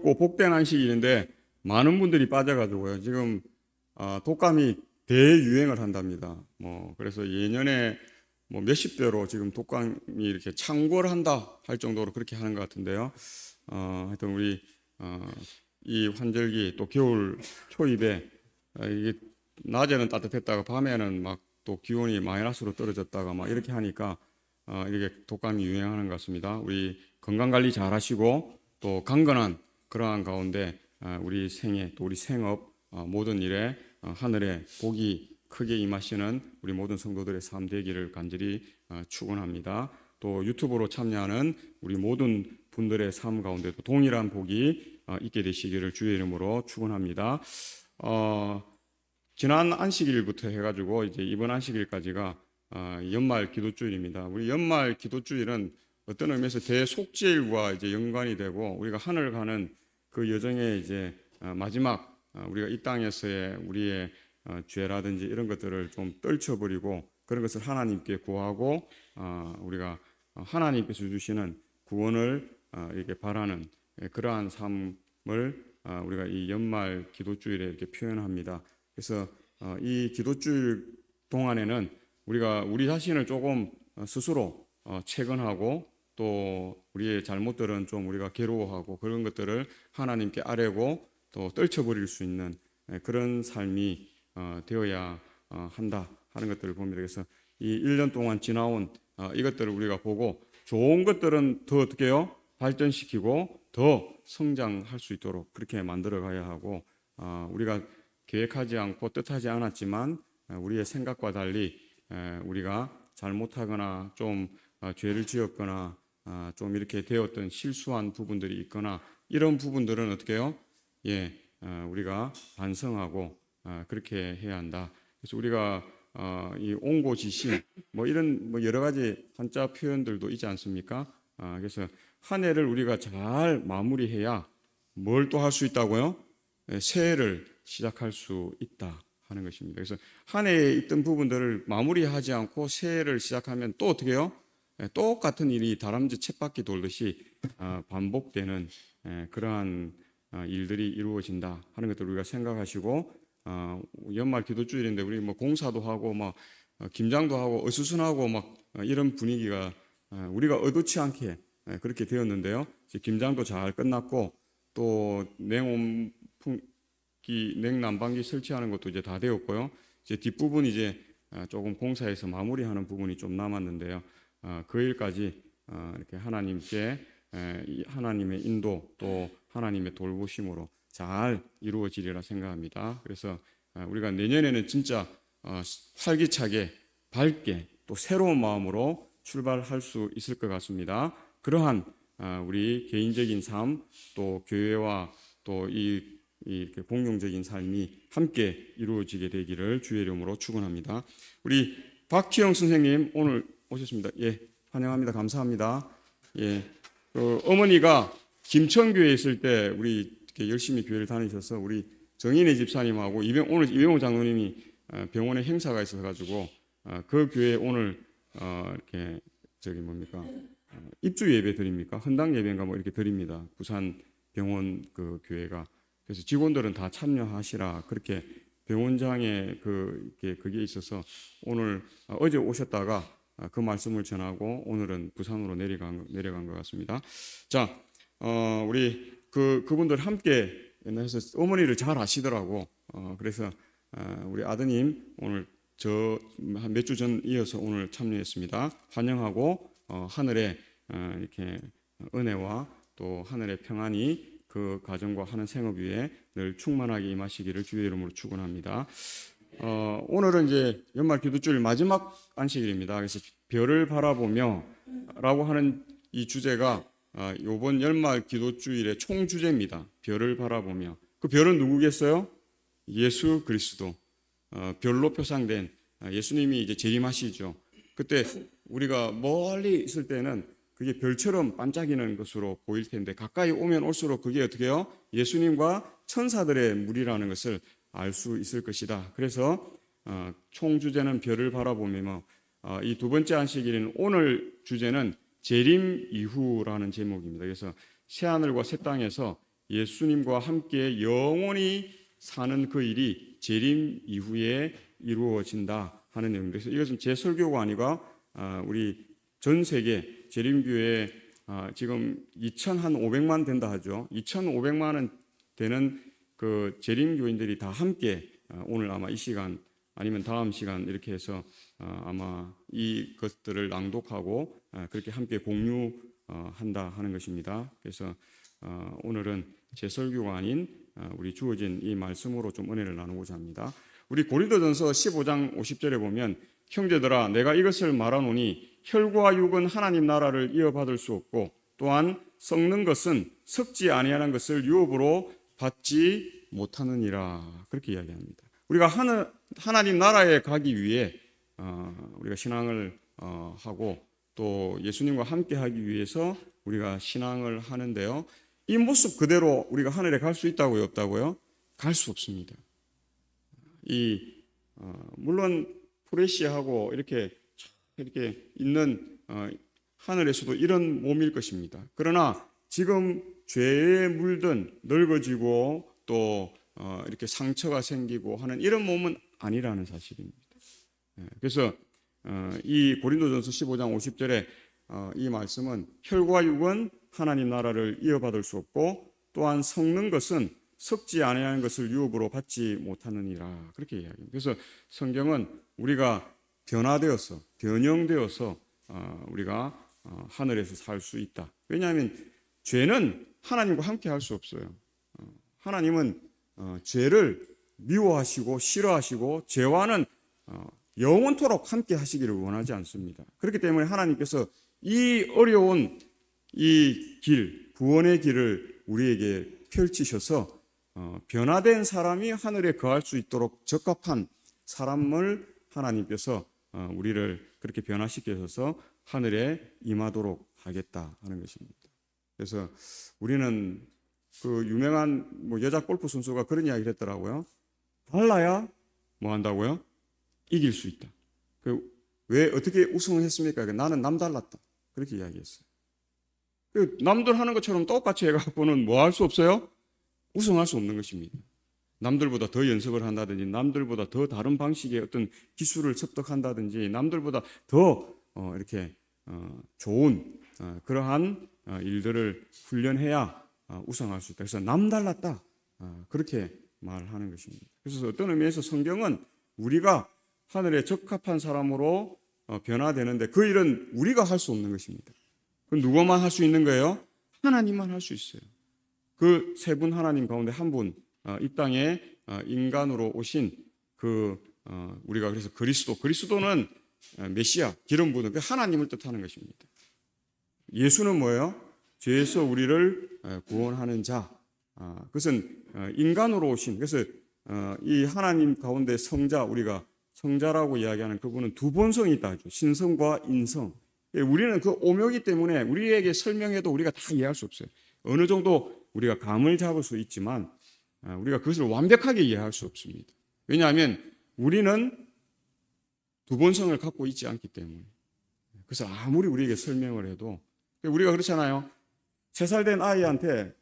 즐겁고 복된 안식일인데 많은 분들이 빠져가지고요. 지금 독감이 대유행을 한답니다. 그래서 예년에 몇십 배로 지금 독감이 이렇게 창궐한다 할 정도로 그렇게 하는 것 같은데요. 하여튼 우리 이 환절기 또 겨울 초입에 이게 낮에는 따뜻했다가 밤에는 막 또 기온이 마이너스로 떨어졌다가 막 이렇게 하니까 이렇게 독감이 유행하는 것 같습니다. 우리 건강 관리 잘 하시고 또 강건한 그러한 가운데 우리 생애 또 우리 생업 모든 일에 하늘에 복이 크게 임하시는 우리 모든 성도들의 삶 되기를 간절히 축원합니다. 또 유튜브로 참여하는 우리 모든 분들의 삶 가운데도 동일한 복이 있게 되시기를 주의 이름으로 축원합니다. 지난 안식일부터 해가지고 이제 이번 안식일까지가 연말 기도주일입니다. 우리 연말 기도주일은 어떤 의미에서 대속죄일과 이제 연관이 되고 우리가 하늘 가는 그 여정의 이제 마지막 우리가 이 땅에서의 우리의 죄라든지 이런 것들을 좀 떨쳐버리고 그런 것을 하나님께 구하고 우리가 하나님께서 주시는 구원을 이렇게 바라는 그러한 삶을 우리가 이 연말 기도주일에 이렇게 표현합니다. 그래서 이 기도주일 동안에는 우리가 우리 자신을 조금 스스로 채근하고 또 우리의 잘못들은 좀 우리가 괴로워하고 그런 것들을 하나님께 아뢰고 또 떨쳐버릴 수 있는 그런 삶이 되어야 한다 하는 것들을 봅니다. 그래서 이 1년 동안 지나온 이것들을 우리가 보고 좋은 것들은 더 어떻게 해요? 발전시키고 더 성장할 수 있도록 그렇게 만들어 가야 하고 우리가 계획하지 않고 뜻하지 않았지만 우리의 생각과 달리 우리가 잘못하거나 좀 죄를 지었거나 좀 이렇게 되었던 실수한 부분들이 있거나 이런 부분들은 어떻게 해요? 우리가 반성하고 그렇게 해야 한다. 그래서 우리가 이 온고지심 이런 여러 가지 한자 표현들도 있지 않습니까? 그래서 한 해를 우리가 잘 마무리해야 뭘 또 할 수 있다고요? 새해를 시작할 수 있다 하는 것입니다. 그래서 한 해에 있던 부분들을 마무리하지 않고 새해를 시작하면 또 어떻게 해요? 똑같은 일이 다람쥐 쳇바퀴 돌듯이 반복되는 그러한 일들이 이루어진다 하는 것들 우리가 생각하시고 연말 기도주일인데 우리 공사도 하고 김장도 하고 어수선하고 이런 분위기가 우리가 의도치 않게 그렇게 되었는데요. 김장도 잘 끝났고 또 냉난방기 설치하는 것도 이제 다 되었고요. 이제 뒷부분 이제 조금 공사해서 마무리하는 부분이 좀 남았는데요. 그 일까지 이렇게 하나님께 하나님의 인도 또 하나님의 돌보심으로 잘 이루어지리라 생각합니다. 그래서 우리가 내년에는 진짜 활기차게 밝게 또 새로운 마음으로 출발할 수 있을 것 같습니다. 그러한 우리 개인적인 삶 또 교회와 또 이렇게 공용적인 삶이 함께 이루어지게 되기를 주의 이름으로 축원합니다. 우리 박희영 선생님 오늘 오셨습니다. 환영합니다. 감사합니다. 어머니가 김천교회에 있을 때 우리 이렇게 열심히 교회를 다니셔서 우리 정인혜 집사님하고 오늘 이병호 장로님이 병원에 행사가 있어서 가지고 그 교회에 오늘 이렇게 입주 예배 드립니까? 헌당 예배인가 이렇게 드립니다. 부산 병원 그 교회가. 그래서 직원들은 다 참여하시라 그렇게 병원장에 그게 있어서 오늘 어제 오셨다가 그 말씀을 전하고 오늘은 부산으로 내려간 것 같습니다. 자, 우리 그분들 함께 해서 어머니를 잘 아시더라고. 그래서 우리 아드님 오늘 한 몇 주 전 이어서 오늘 참여했습니다. 환영하고 하늘의 이렇게 은혜와 또 하늘의 평안이 그 가정과 하는 생업 위에 늘 충만하게 임하시기를 주의 이름으로 축원합니다. 오늘은 이제 연말 기도주일 마지막 안식일입니다. 그래서 별을 바라보며 라고 하는 이 주제가 이번 연말 기도주일의 총 주제입니다. 별을 바라보며. 그 별은 누구겠어요? 예수 그리스도. 별로 표상된 예수님이 이제 재림하시죠. 그때 우리가 멀리 있을 때는 그게 별처럼 반짝이는 것으로 보일 텐데 가까이 오면 올수록 그게 어떻게 해요? 예수님과 천사들의 무리라는 것을 알 수 있을 것이다. 그래서 총 주제는 별을 바라보며 이 두 번째 안식일인 오늘 주제는 재림 이후라는 제목입니다. 그래서 새 하늘과 새 땅에서 예수님과 함께 영원히 사는 그 일이 재림 이후에 이루어진다 하는 내용입니다. 그래서 이것은 제 설교가 아니라 우리 전 세계 재림교회 지금 2,500만 된다 하죠. 2,500만은 되는 그 재림교인들이 다 함께 오늘 아마 이 시간 아니면 다음 시간 이렇게 해서 아마 이 것들을 낭독하고 그렇게 함께 공유한다 하는 것입니다. 그래서 오늘은 제 설교가 아닌 우리 주어진 이 말씀으로 좀 은혜를 나누고자 합니다. 우리 고린도전서 15장 50절에 보면 형제들아 내가 이것을 말하노니 혈과 육은 하나님 나라를 이어받을 수 없고 또한 썩는 것은 썩지 아니하는 것을 유업으로 받지 못하느니라 그렇게 이야기합니다. 우리가 하나님 나라에 가기 위해 우리가 신앙을 하고 또 예수님과 함께 하기 위해서 우리가 신앙을 하는데요. 이 모습 그대로 우리가 하늘에 갈 수 있다고요, 없다고요? 갈 수 없습니다. 물론 프레시하고 이렇게 있는 하늘에서도 이런 몸일 것입니다. 그러나 지금 죄에 물든 늙어지고 또 이렇게 상처가 생기고 하는 이런 몸은 아니라는 사실입니다. 그래서 이 고린도전서 15장 50절에 이 말씀은 혈과 육은 하나님 나라를 이어받을 수 없고 또한 썩는 것은 썩지 아니하는 것을 유업으로 받지 못하느니라 그렇게 이야기합니다. 그래서 성경은 우리가 변형되어서 우리가 하늘에서 살 수 있다. 왜냐하면 죄는 하나님과 함께 할 수 없어요. 하나님은 죄를 미워하시고 싫어하시고 죄와는 영원토록 함께 하시기를 원하지 않습니다. 그렇기 때문에 하나님께서 이 어려운 이 길, 구원의 길을 우리에게 펼치셔서 변화된 사람이 하늘에 거할 수 있도록 적합한 사람을 하나님께서 우리를 그렇게 변화시켜서 하늘에 임하도록 하겠다 하는 것입니다. 그래서 우리는 그 유명한 여자 골프 선수가 그런 이야기를 했더라고요. 달라야 뭐 한다고요? 이길 수 있다. 왜 어떻게 우승을 했습니까? 나는 남달랐다. 그렇게 이야기했어요. 남들 하는 것처럼 똑같이 해갖고는 뭐 할 수 없어요? 우승할 수 없는 것입니다. 남들보다 더 연습을 한다든지 남들보다 더 다른 방식의 어떤 기술을 습득한다든지 남들보다 더 이렇게 좋은 그러한 일들을 훈련해야 우승할 수 있다. 그래서 남달랐다. 그렇게 말하는 것입니다. 그래서 어떤 의미에서 성경은 우리가 하늘에 적합한 사람으로 변화되는데 그 일은 우리가 할 수 없는 것입니다. 그럼 누구만 할 수 있는 거예요? 하나님만 할 수 있어요. 그 세 분 하나님 가운데 한 분, 이 땅에 인간으로 오신 우리가 그래서 그리스도는 메시아, 기름 부은 그 하나님을 뜻하는 것입니다. 예수는 뭐예요? 죄에서 우리를 구원하는 자. 그것은 인간으로 오신, 그래서 이 하나님 가운데 성자, 우리가 성자라고 이야기하는 그분은 두 본성이 있다 하죠. 신성과 인성. 우리는 그 오묘이기 때문에 우리에게 설명해도 우리가 다 이해할 수 없어요. 어느 정도 우리가 감을 잡을 수 있지만 우리가 그것을 완벽하게 이해할 수 없습니다. 왜냐하면 우리는 두 본성을 갖고 있지 않기 때문에. 그래서 아무리 우리에게 설명을 해도 우리가 그렇잖아요. 3살 된 아이한테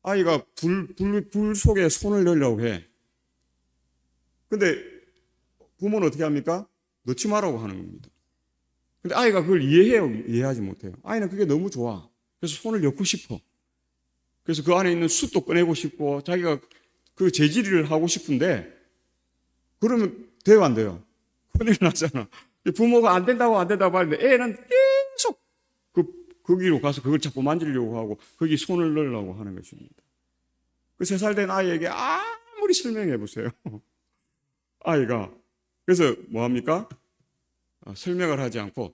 아이가 불 속에 손을 넣으려고 해. 근데 부모는 어떻게 합니까? 넣지 말라고 하는 겁니다. 근데 아이가 그걸 이해하지 못해요. 아이는 그게 너무 좋아. 그래서 손을 넣고 싶어. 그래서 그 안에 있는 숯도 꺼내고 싶고 자기가 그 재질을 하고 싶은데 그러면 돼요, 안 돼요? 큰일 나잖아. 부모가 안 된다고 하는데 애는 계속 거기로 가서 그걸 자꾸 만지려고 하고 거기 손을 넣으려고 하는 것입니다. 그 3살 된 아이에게 아무리 설명해 보세요. 아이가 그래서 뭐 합니까? 설명을 하지 않고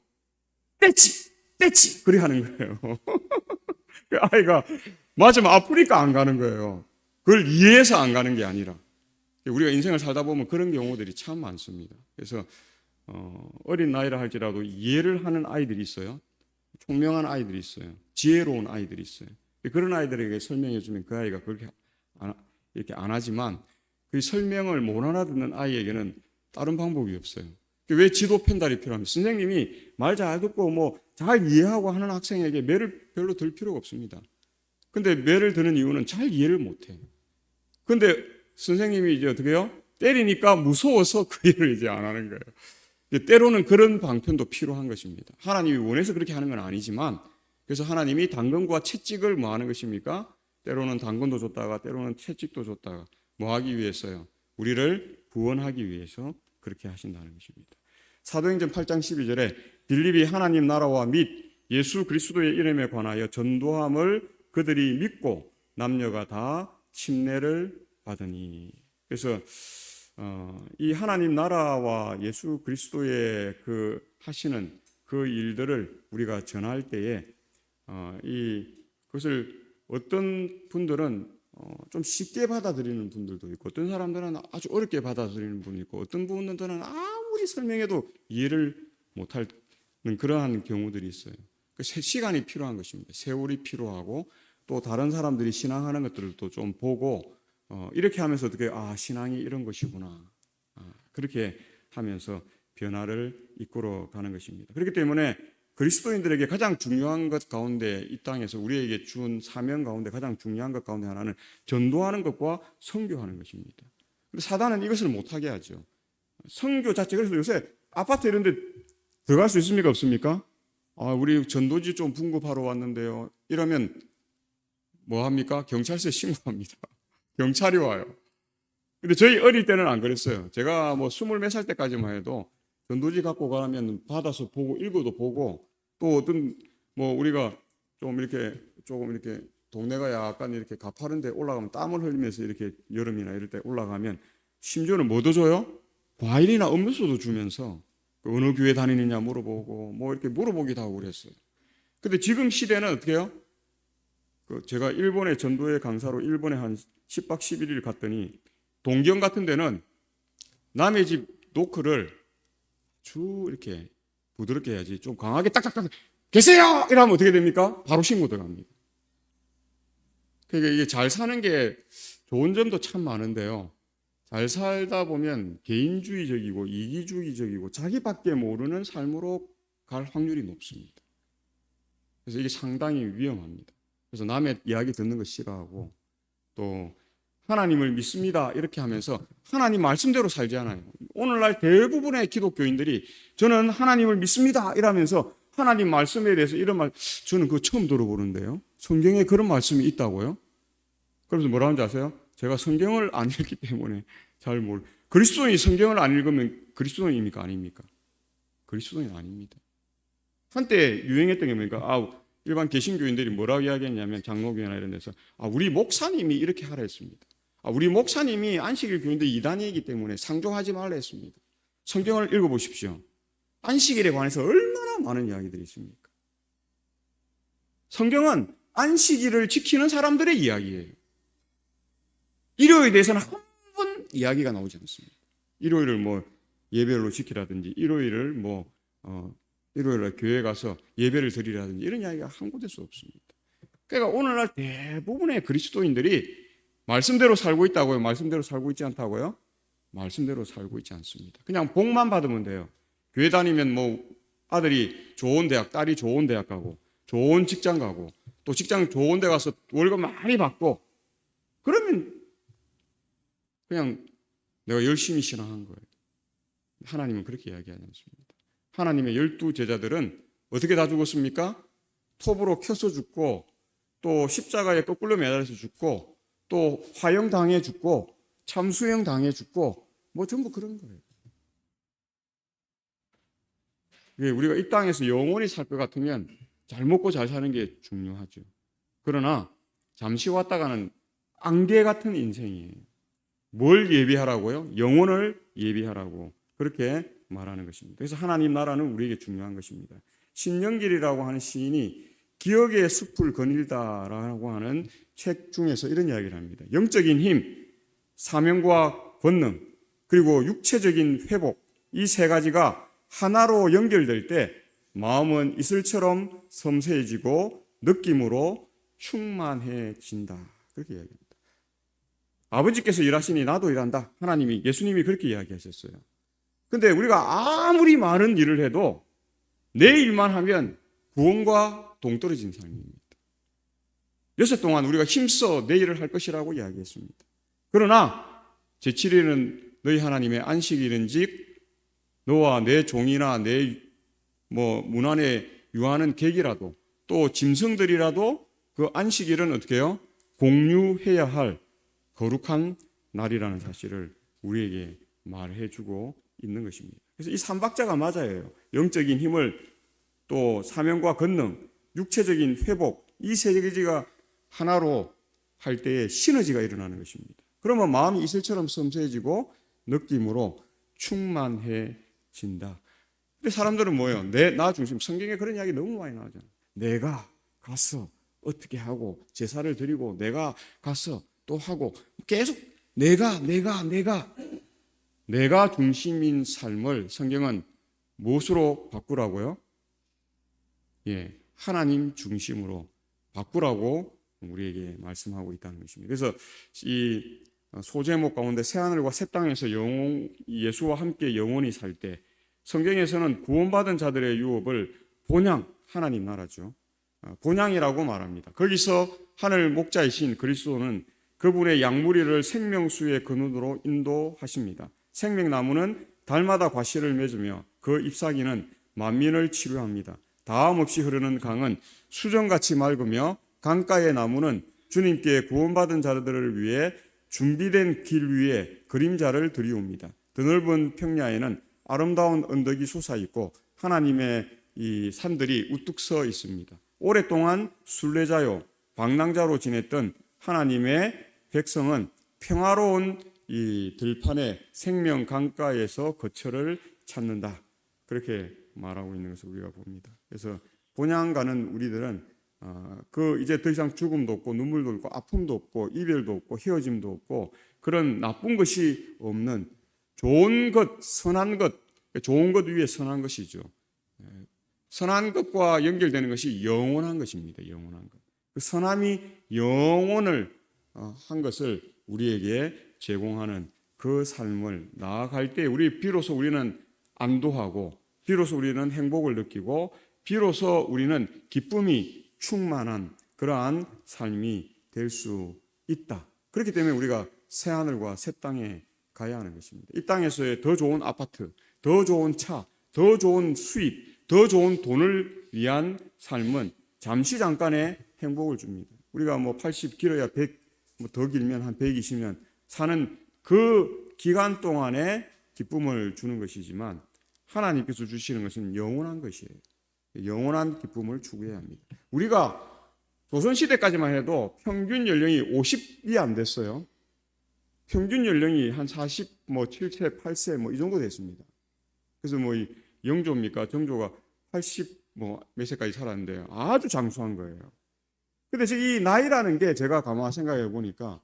떼치 그리 하는 거예요. 그 아이가 맞으면 아프니까 안 가는 거예요. 그걸 이해해서 안 가는 게 아니라 우리가 인생을 살다 보면 그런 경우들이 참 많습니다. 그래서 어린 나이라 할지라도 이해를 하는 아이들이 있어요. 총명한 아이들이 있어요. 지혜로운 아이들이 있어요. 그런 아이들에게 설명해 주면 그 아이가 그렇게 이렇게 안 하지만 그 설명을 못 알아듣는 아이에게는 다른 방법이 없어요. 왜 지도 편달이 필요합니까? 선생님이 말 잘 듣고 잘 이해하고 하는 학생에게 매를 별로 들 필요가 없습니다. 근데 매를 드는 이유는 잘 이해를 못해. 근데 선생님이 이제 어떻게 해요? 때리니까 무서워서 그 일을 이제 안 하는 거예요. 때로는 그런 방편도 필요한 것입니다. 하나님이 원해서 그렇게 하는 건 아니지만, 그래서 하나님이 당근과 채찍을 뭐 하는 것입니까? 때로는 당근도 줬다가 때로는 채찍도 줬다가 뭐 하기 위해서요? 우리를 구원하기 위해서 그렇게 하신다는 것입니다. 사도행전 8장 12절에 빌립이 하나님 나라와 및 예수 그리스도의 이름에 관하여 전도함을 그들이 믿고 남녀가 다 침례를 받으니. 그래서 이 하나님 나라와 예수 그리스도의 그 하시는 그 일들을 우리가 전할 때에 그것을 어떤 분들은 좀 쉽게 받아들이는 분들도 있고, 어떤 사람들은 아주 어렵게 받아들이는 분이 있고, 어떤 분들은 아무리 설명해도 이해를 못하는 그러한 경우들이 있어요. 시간이 필요한 것입니다. 세월이 필요하고, 또 다른 사람들이 신앙하는 것들도 좀 보고, 이렇게 하면서 어떻게 신앙이 이런 것이구나, 그렇게 하면서 변화를 이끌어 가는 것입니다. 그렇기 때문에 그리스도인들에게 가장 중요한 것 가운데, 이 땅에서 우리에게 준 사명 가운데 가장 중요한 것 가운데 하나는 전도하는 것과 선교하는 것입니다. 그런데 사단은 이것을 못하게 하죠. 선교 자체, 그래서 요새 아파트 이런 데 들어갈 수 있습니까? 없습니까? 우리 전도지 좀 분급하러 왔는데요. 이러면 뭐 합니까? 경찰서에 신고합니다. 경찰이 와요. 근데 저희 어릴 때는 안 그랬어요. 제가 뭐 24살 살 때까지만 해도 전도지 갖고 가면 받아서 보고 읽어도 보고, 또 어떤 뭐 우리가 조금 이렇게 동네가 약간 이렇게 가파른데 올라가면 땀을 흘리면서 이렇게 여름이나 이럴 때 올라가면 심지어는 뭐도 줘요? 과일이나 음료수도 주면서 어느 교회 다니느냐 물어보고 뭐 이렇게 물어보기도 하고 그랬어요. 근데 지금 시대는 어떻게 해요? 제가 일본의 전도회 강사로 일본에 한 10박 11일 갔더니, 동경 같은 데는 남의 집 노크를 쭉 이렇게 부드럽게 해야지, 좀 강하게 딱딱딱 계세요! 이러면 어떻게 됩니까? 바로 신고 들어갑니다. 그러니까 이게 잘 사는 게 좋은 점도 참 많은데요, 잘 살다 보면 개인주의적이고 이기주의적이고 자기밖에 모르는 삶으로 갈 확률이 높습니다. 그래서 이게 상당히 위험합니다. 그래서 남의 이야기 듣는 거 싫어하고, 또 하나님을 믿습니다 이렇게 하면서 하나님 말씀대로 살지 않아요. 오늘날 대부분의 기독교인들이 저는 하나님을 믿습니다 이러면서 하나님 말씀에 대해서 이런 말, 저는 그거 처음 들어보는데요. 성경에 그런 말씀이 있다고요? 그래서 뭐라는지 아세요? 제가 성경을 안 읽기 때문에 잘 모르. 그리스도인이 성경을 안 읽으면 그리스도인입니까? 아닙니까? 그리스도인 아닙니다. 한때 유행했던 게 뭡니까? 일반 개신교인들이 뭐라고 이야기했냐면, 장로교회나 이런 데서 우리 목사님이 이렇게 하라 했습니다. 우리 목사님이 안식일 교인들 이단이기 때문에 상종하지 말라 했습니다. 성경을 읽어보십시오. 안식일에 관해서 얼마나 많은 이야기들이 있습니까? 성경은 안식일을 지키는 사람들의 이야기예요. 일요일에 대해서는 한 번 이야기가 나오지 않습니다. 일요일을 뭐 예배로 지키라든지, 일요일을 일요일날 교회 가서 예배를 드리라든지 이런 이야기가 한 곳에서 없습니다. 그러니까 오늘날 대부분의 그리스도인들이 말씀대로 살고 있다고요? 말씀대로 살고 있지 않다고요? 말씀대로 살고 있지 않습니다. 그냥 복만 받으면 돼요. 교회 다니면 뭐 아들이 좋은 대학, 딸이 좋은 대학 가고, 좋은 직장 가고, 또 직장 좋은 데 가서 월급 많이 받고, 그러면 그냥 내가 열심히 신앙한 거예요. 하나님은 그렇게 이야기하지 않습니다. 하나님의 12 제자들은 어떻게 다 죽었습니까? 톱으로 켜서 죽고, 또 십자가에 거꾸로 매달려서 죽고, 또 화형 당해 죽고, 참수형 당해 죽고, 뭐 전부 그런 거예요. 우리가 이 땅에서 영원히 살 것 같으면 잘 먹고 잘 사는 게 중요하죠. 그러나 잠시 왔다가는 안개 같은 인생이에요. 뭘 예비하라고요? 영혼을 예비하라고 그렇게 말하는 것입니다. 그래서 하나님 나라는 우리에게 중요한 것입니다. 신영길이라고 하는 시인이 기억의 숲을 거닐다라고 하는 책 중에서 이런 이야기를 합니다. 영적인 힘, 사명과 권능, 그리고 육체적인 회복, 이 세 가지가 하나로 연결될 때 마음은 이슬처럼 섬세해지고 느낌으로 충만해진다. 그렇게 이야기합니다. 아버지께서 일하시니 나도 일한다. 예수님이 그렇게 이야기하셨어요. 근데 우리가 아무리 많은 일을 해도 내 일만 하면 구원과 동떨어진 삶입니다. 6일 동안 우리가 힘써 내 일을 할 것이라고 이야기했습니다. 그러나 제7일은 너희 하나님의 안식일인즉 너와 내 종이나 내 문안에 유하는 객이라도 또 짐승들이라도 그 안식일은 어떻게 해요? 공유해야 할 거룩한 날이라는 사실을 우리에게 말해주고 있는 것입니다. 그래서 이 삼박자가 맞아요. 영적인 힘을 또 사명과 권능, 육체적인 회복, 이 세 가지가 하나로 할 때에 시너지가 일어나는 것입니다. 그러면 마음이 이슬처럼 섬세해지고 느낌으로 충만해진다. 근데 사람들은 뭐예요? 나 중심. 성경에 그런 이야기 너무 많이 나오잖아요. 내가 가서 어떻게 하고 제사를 드리고 내가 가서 또 하고 계속 내가 중심인 삶을 성경은 무엇으로 바꾸라고요? 하나님 중심으로 바꾸라고 우리에게 말씀하고 있다는 것입니다. 그래서 이 소제목 가운데 새하늘과 새 땅에서 예수와 함께 영원히 살 때 성경에서는 구원받은 자들의 유업을 본향, 하나님 나라죠. 본향이라고 말합니다. 거기서 하늘 목자이신 그리스도는 그분의 양무리를 생명수의 근원으로 인도하십니다. 생명나무는 달마다 과실을 맺으며 그 잎사귀는 만민을 치료합니다. 다함 없이 흐르는 강은 수정같이 맑으며 강가의 나무는 주님께 구원받은 자들을 위해 준비된 길 위에 그림자를 드리옵니다. 드넓은 평야에는 아름다운 언덕이 솟아있고 하나님의 이 산들이 우뚝 서 있습니다. 오랫동안 순례자요 방랑자로 지냈던 하나님의 백성은 평화로운 이 들판의 생명 강가에서 거처를 찾는다. 그렇게 말하고 있는 것을 우리가 봅니다. 그래서 본향 가는 우리들은 이제 더 이상 죽음도 없고 눈물도 없고 아픔도 없고 이별도 없고 헤어짐도 없고 그런 나쁜 것이 없는 좋은 것, 선한 것, 좋은 것 위에 선한 것이죠. 선한 것과 연결되는 것이 영원한 것입니다. 영원한 것. 그 선함이 영원을 한 것을 우리에게 제공하는 그 삶을 나아갈 때 비로소 우리는 안도하고 비로소 우리는 행복을 느끼고 비로소 우리는 기쁨이 충만한 그러한 삶이 될 수 있다. 그렇기 때문에 우리가 새하늘과 새 땅에 가야 하는 것입니다. 이 땅에서의 더 좋은 아파트, 더 좋은 차, 더 좋은 수입, 더 좋은 돈을 위한 삶은 잠깐의 행복을 줍니다. 우리가 80 길어야 100, 더 길면 한 120년 사는 그 기간 동안에 기쁨을 주는 것이지만 하나님께서 주시는 것은 영원한 것이에요. 영원한 기쁨을 추구해야 합니다. 우리가 조선시대까지만 해도 평균 연령이 50이 안 됐어요. 평균 연령이 한 40, 7세, 8세 이 정도 됐습니다. 그래서 이 영조입니까? 정조가 80 몇 세까지 살았는데 아주 장수한 거예요. 근데 이 나이라는 게 제가 가만 생각해 보니까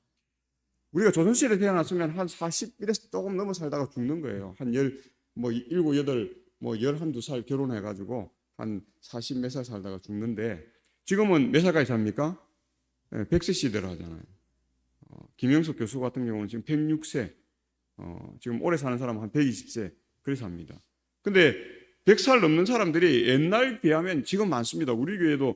우리가 조선시대에 태어났으면 한 40, 이래서 조금 넘어 살다가 죽는 거예요. 한 7, 8, 11, 2살 결혼해가지고 한 40 몇 살 살다가 죽는데 지금은 몇 살까지 삽니까? 100세 시대로 하잖아요. 김영석 교수 같은 경우는 지금 106세, 지금 오래 사는 사람은 한 120세 그래서 합니다. 근데 100살 넘는 사람들이 옛날 비하면 지금 많습니다. 우리 교회도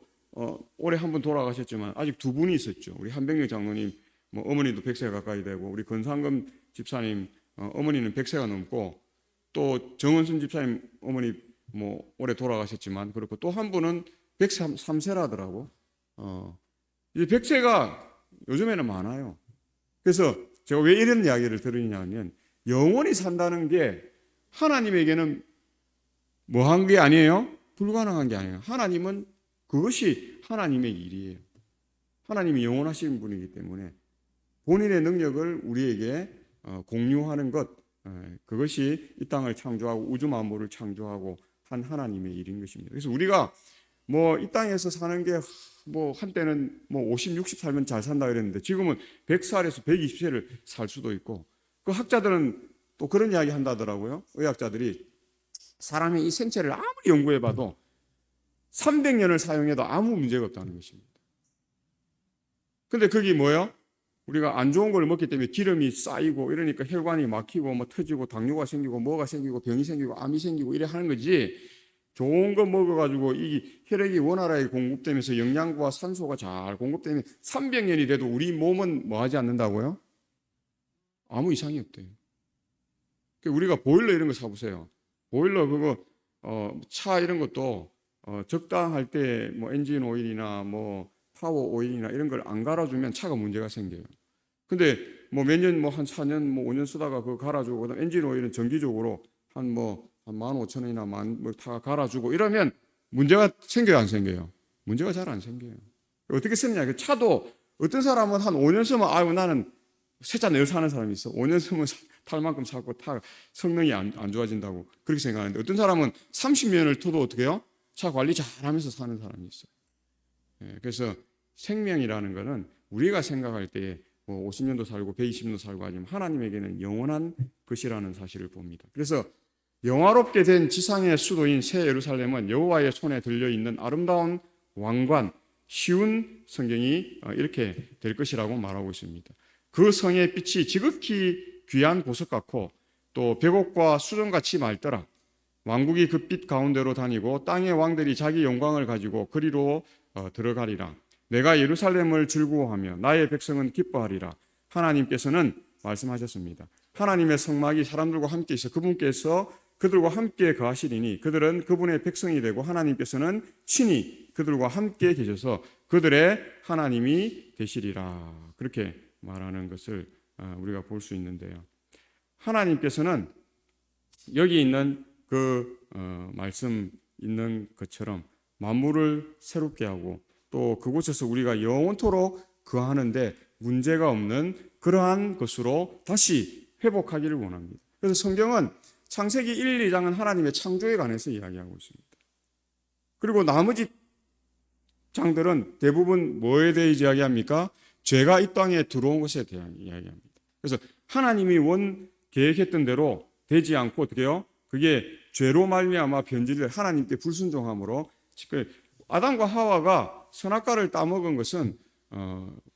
올해 한 분 돌아가셨지만 아직 두 분이 있었죠. 우리 한백령 장로님 어머니도 100세 가까이 되고 우리 권상금 집사님 어머니는 100세가 넘고 또 정은순 집사님 어머니 올해 돌아가셨지만 그렇고 또 한 분은 103세라더라고. 이제 100세가 요즘에는 많아요. 그래서 제가 왜 이런 이야기를 들으냐 하면 영원히 산다는 게 하나님에게는 뭐한 게 아니에요? 불가능한 게 아니에요. 하나님은 그것이 하나님의 일이에요. 하나님이 영원하신 분이기 때문에 본인의 능력을 우리에게 공유하는 것, 그것이 이 땅을 창조하고 우주 만물을 창조하고 한 하나님의 일인 것입니다. 그래서 우리가 이 땅에서 사는 게 한때는 50, 60 살면 잘 산다 그랬는데 지금은 100살에서 120세를 살 수도 있고 그 학자들은 또 그런 이야기 한다더라고요. 의학자들이 사람의 이 생체를 아무리 연구해봐도 300년을 사용해도 아무 문제가 없다는 것입니다. 근데 그게 뭐예요? 우리가 안 좋은 걸 먹기 때문에 기름이 쌓이고 이러니까 혈관이 막히고 터지고 당뇨가 생기고 뭐가 생기고 병이 생기고 암이 생기고 이래 하는 거지 좋은 거 먹어가지고 이 혈액이 원활하게 공급되면서 영양분과 산소가 잘 공급되면 300년이 돼도 우리 몸은 뭐 하지 않는다고요? 아무 이상이 없대요. 우리가 보일러 이런 거 사보세요. 보일러 그거 차 이런 것도 적당할 때 뭐 엔진 오일이나 뭐 파워 오일이나 이런 걸 안 갈아주면 차가 문제가 생겨요. 근데 뭐 몇 년 뭐 한 4년 뭐 5년 쓰다가 그거 갈아주고 그다음 엔진 오일은 정기적으로 한 15,000원이나 다 갈아주고 이러면 문제가 생겨요, 안 생겨요? 문제가 잘 안 생겨요. 어떻게 쓰느냐? 그 차도 어떤 사람은 한 5년 쓰면 아유 나는 새 차 늘 사는 사람이 있어. 5년 쓰면 탈 만큼 사고 성능이 안 좋아진다고 그렇게 생각하는데 어떤 사람은 30년을 타도 어떻게 해요? 차 관리 잘하면서 사는 사람이 있어요. 그래서 생명이라는 것은 우리가 생각할 때 뭐 50년도 살고 120년도 살고 하지만 하나님에게는 영원한 것이라는 사실을 봅니다. 그래서 영화롭게 된 지상의 수도인 새 예루살렘은 여호와의 손에 들려있는 아름다운 왕관, 쉬운 성경이 이렇게 될 것이라고 말하고 있습니다. 그 성의 빛이 지극히 귀한 보석 같고 또 백옥과 수정같이 맑더라. 왕국이 그 빛 가운데로 다니고 땅의 왕들이 자기 영광을 가지고 그리로 들어가리라. 내가 예루살렘을 즐거워하며 나의 백성은 기뻐하리라. 하나님께서는 말씀하셨습니다. 하나님의 성막이 사람들과 함께 있어 그분께서 그들과 함께 거하시리니 그들은 그분의 백성이 되고 하나님께서는 친히 그들과 함께 계셔서 그들의 하나님이 되시리라. 그렇게 말하는 것을 우리가 볼 수 있는데요. 하나님께서는 여기 있는 그 말씀 있는 것처럼 만물을 새롭게 하고 또 그곳에서 우리가 영원토록 거하는데 문제가 없는 그러한 것으로 다시 회복하기를 원합니다. 그래서 성경은 창세기 1, 2장은 하나님의 창조에 관해서 이야기하고 있습니다. 그리고 나머지 장들은 대부분 뭐에 대해 이야기합니까? 죄가 이 땅에 들어온 것에 대한 이야기합니다. 그래서 하나님이 계획했던 대로 되지 않고 어떻게 해요? 그게 죄로 말미암아 변질을 하나님께 불순종함으로 아담과 하와가 선악과를 따먹은 것은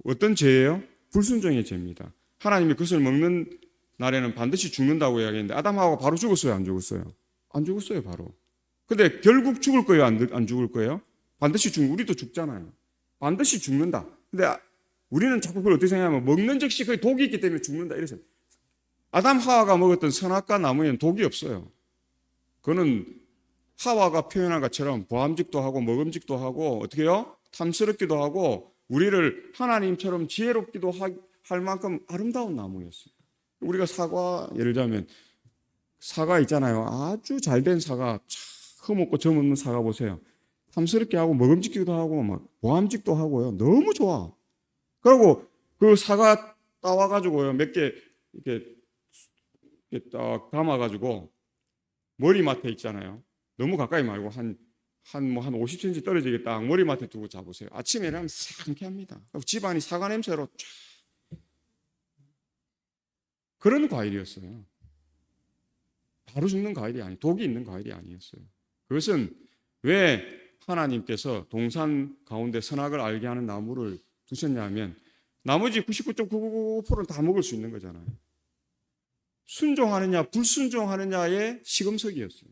어떤 죄예요? 불순종의 죄입니다. 하나님이 그것을 먹는 날에는 반드시 죽는다고 이야기했는데 아담 하와가 바로 죽었어요? 안 죽었어요? 안 죽었어요 바로. 근데 결국 죽을 거예요? 안 죽을 거예요? 반드시 우리도 죽잖아요. 반드시 죽는다. 근데 우리는 자꾸 그걸 어떻게 생각하면 먹는 즉시 거기 독이 있기 때문에 죽는다 이래서 아담 하와가 먹었던 선악과 나무에는 독이 없어요. 그거는 하와가 표현한 것처럼 보암직도 하고 먹음직도 하고 어떻게 해요? 탐스럽기도 하고 우리를 하나님처럼 지혜롭기도 할 만큼 아름다운 나무였어요. 우리가 사과 예를 들자면 사과 있잖아요. 아주 잘된 사과 흠없고 점 없는 사과 보세요. 탐스럽게 하고 먹음직기도 하고 막 보암직도 하고요. 너무 좋아. 그리고 그 사과 따와가지고요. 몇 개 이렇게 딱 담아가지고 머리맡에 있잖아요. 너무 가까이 말고 한 50cm 떨어지게 딱 머리맡에 두고 자보세요. 아침에 일어나면 상쾌합니다. 집안이 사과 냄새로 쫙. 그런 과일이었어요. 바로 죽는 과일이 독이 있는 과일이 아니었어요. 그것은 왜 하나님께서 동산 가운데 선악을 알게 하는 나무를 두셨냐면 나머지 99.999%를 다 먹을 수 있는 거잖아요. 순종하느냐 불순종하느냐의 시금석이었어요.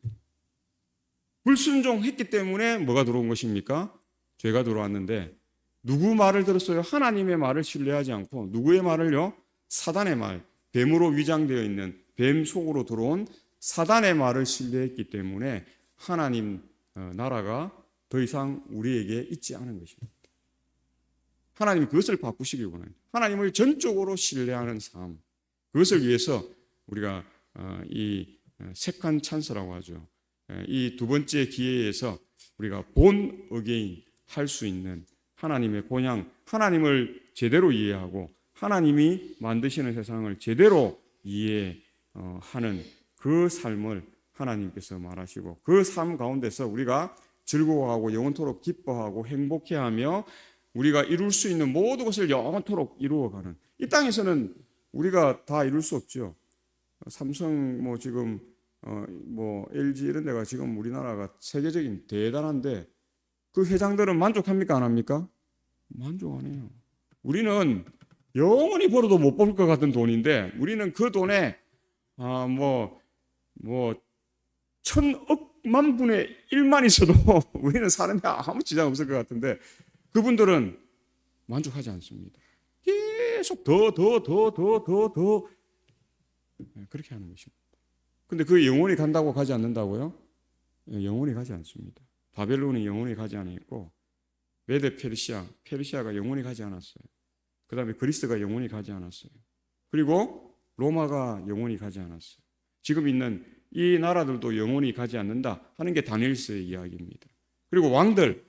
불순종했기 때문에 뭐가 들어온 것입니까? 죄가 들어왔는데 누구 말을 들었어요? 하나님의 말을 신뢰하지 않고 누구의 말을요? 사단의 말, 뱀으로 위장되어 있는 뱀 속으로 들어온 사단의 말을 신뢰했기 때문에 하나님 나라가 더 이상 우리에게 있지 않은 것입니다. 하나님이 그것을 바꾸시길 원해요. 하나님을 전적으로 신뢰하는 삶. 그것을 위해서 우리가 이 색한 찬스라고 하죠. 이 두 번째 기회에서 우리가 본 어게인 할 수 있는 하나님의 본향, 하나님을 제대로 이해하고 하나님이 만드시는 세상을 제대로 이해하는 그 삶을 하나님께서 말하시고 그 삶 가운데서 우리가 즐거워하고 영원토록 기뻐하고 행복해하며 우리가 이룰 수 있는 모든 것을 영원토록 이루어가는 이 땅에서는 우리가 다 이룰 수 없죠. 삼성 지금 LG 이런 데가 지금 우리나라가 세계적인 대단한데 그 회장들은 만족합니까 안 합니까? 만족 안 해요. 우리는 영원히 벌어도 못 벌 것 같은 돈인데 우리는 그 돈에 1,000억 100만 분의 1만 있어도 우리는 사는 데 아무 지장 없을 것 같은데 그분들은 만족하지 않습니다. 계속 더 그렇게 하는 것입니다. 근데 그 영원히 간다고 가지 않는다고요? 영원히 가지 않습니다. 바벨론이 영원히 가지 않았고 메데 페르시아가 영원히 가지 않았어요. 그 다음에 그리스가 영원히 가지 않았어요. 그리고 로마가 영원히 가지 않았어요. 지금 있는 이 나라들도 영원히 가지 않는다 하는 게 다니엘서의 이야기입니다. 그리고 왕들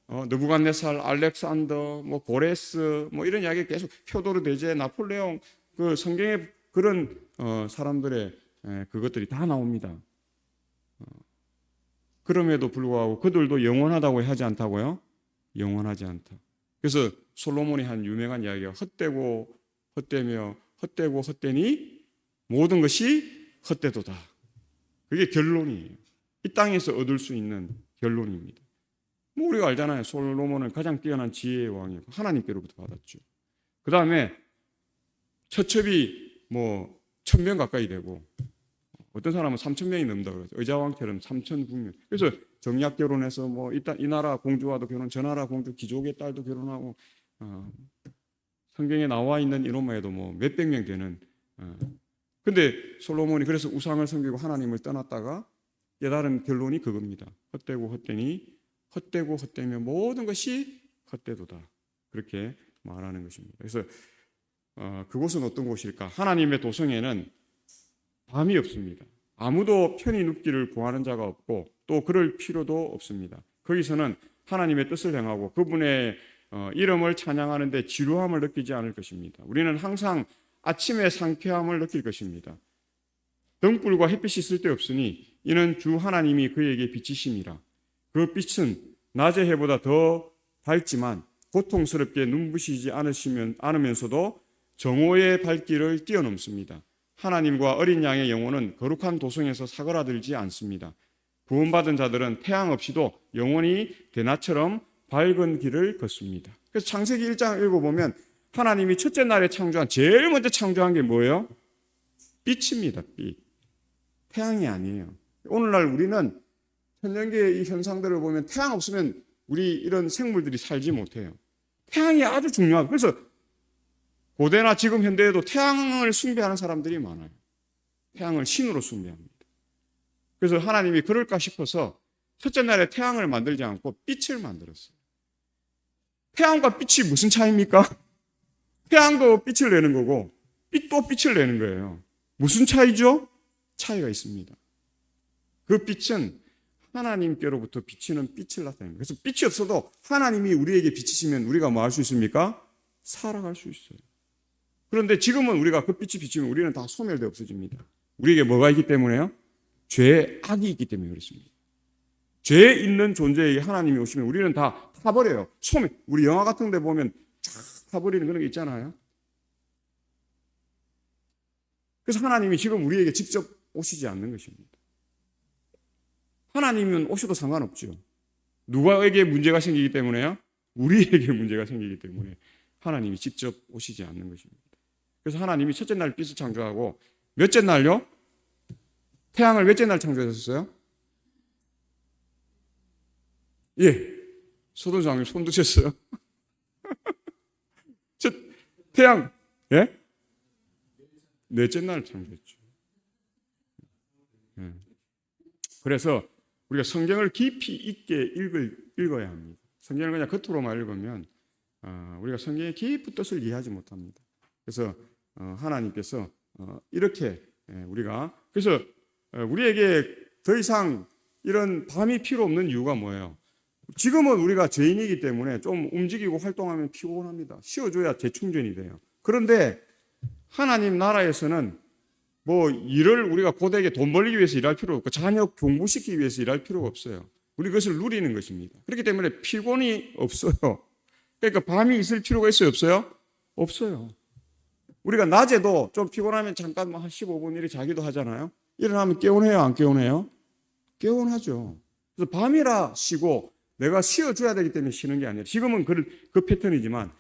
느부갓네살, 알렉산더, 고레스 이런 이야기 계속 표도르 대제, 나폴레옹 그 성경에 그런 사람들의 그것들이 다 나옵니다. 그럼에도 불구하고 그들도 영원하다고 하지 않다고요? 영원하지 않다. 그래서 솔로몬이 한 유명한 이야기가 헛되니 모든 것이 헛되도다. 그게 결론이에요. 이 땅에서 얻을 수 있는 결론입니다. 우리가 알잖아요. 솔로몬은 가장 뛰어난 지혜의 왕이고 하나님께로부터 받았죠. 그 다음에 처첩이 1000명 가까이 되고 어떤 사람은 3000명이 넘는다고 그러죠. 의자왕처럼 3000국명. 그래서 정략 결혼해서 이 나라 공주와도 결혼, 저 나라 공주 귀족의 딸도 결혼하고 성경에 나와 있는 이놈만 해도 몇백 명 되는. 근데 솔로몬이 그래서 우상을 섬기고 하나님을 떠났다가 깨달은 결론이 그겁니다. 헛되면 모든 것이 헛되도다. 그렇게 말하는 것입니다. 그래서 그곳은 어떤 곳일까? 하나님의 도성에는 밤이 없습니다. 아무도 편히 눕기를 구하는 자가 없고 또 그럴 필요도 없습니다. 거기서는 하나님의 뜻을 행하고 그분의 이름을 찬양하는 데 지루함을 느끼지 않을 것입니다. 우리는 항상 아침에 상쾌함을 느낄 것입니다. 등불과 햇빛이 쓸데없으니 이는 주 하나님이 그에게 비치심이라. 그 빛은 낮의 해보다 더 밝지만 고통스럽게 눈부시지 않으면서도 정오의 발길을 뛰어넘습니다. 하나님과 어린 양의 영혼은 거룩한 도성에서 사그라들지 않습니다. 구원받은 자들은 태양 없이도 영원히 대낮처럼 밝은 길을 걷습니다. 그래서 창세기 1장 읽어보면 하나님이 첫째 날에 제일 먼저 창조한 게 뭐예요? 빛입니다. 빛. 태양이 아니에요. 오늘날 우리는 천년계의 이 현상들을 보면 태양 없으면 우리 이런 생물들이 살지 못해요. 태양이 아주 중요하고 그래서 고대나 지금 현대에도 태양을 숭배하는 사람들이 많아요. 태양을 신으로 숭배합니다. 그래서 하나님이 그럴까 싶어서 첫째 날에 태양을 만들지 않고 빛을 만들었어요. 태양과 빛이 무슨 차이입니까? 태양도 빛을 내는 거고 빛도 빛을 내는 거예요. 무슨 차이죠? 차이가 있습니다. 그 빛은 하나님께로부터 비치는 빛을 나타냅니다. 그래서 빛이 없어도 하나님이 우리에게 비치시면 우리가 뭐 할 수 있습니까? 살아갈 수 있어요. 그런데 지금은 우리가 그 빛이 비치면 우리는 다 소멸돼 없어집니다. 우리에게 뭐가 있기 때문에요? 죄, 악이 있기 때문에 그렇습니다. 죄 있는 존재에게 하나님이 오시면 우리는 다 타버려요. 우리 영화 같은 데 보면 쫙 타버리는 그런 게 있잖아요. 그래서 하나님이 지금 우리에게 직접 오시지 않는 것입니다. 하나님은 오셔도 상관없죠. 누구에게 문제가 생기기 때문에요? 우리에게 문제가 생기기 때문에 하나님이 직접 오시지 않는 것입니다. 그래서 하나님이 첫째 날 빛을 창조하고 몇째 날요? 태양을 몇째 날 창조하셨어요? 예. 소도장님 손 드셨어요? 태양, 예? 넷째 날 창조했죠. 예. 그래서 우리가 성경을 깊이 있게 읽어야 합니다. 성경을 그냥 겉으로만 읽으면 우리가 성경의 깊은 뜻을 이해하지 못합니다. 그래서 하나님께서 이렇게 그래서 우리에게 더 이상 이런 밤이 필요 없는 이유가 뭐예요? 지금은 우리가 죄인이기 때문에 좀 움직이고 활동하면 피곤합니다. 쉬어줘야 재충전이 돼요. 그런데 하나님 나라에서는 일을 우리가 고되게 돈 벌기 위해서 일할 필요가 없고 자녀 공부시키기 위해서 일할 필요가 없어요. 우리 그것을 누리는 것입니다. 그렇기 때문에 피곤이 없어요. 그러니까 밤이 있을 필요가 있어요? 없어요? 없어요. 우리가 낮에도 좀 피곤하면 잠깐 한 15분 이렇게 자기도 하잖아요. 일어나면 개운해요? 안 개운해요? 개운하죠. 그래서 밤이라 쉬고 내가 쉬어줘야 되기 때문에 쉬는 게 아니라 지금은 그 패턴이지만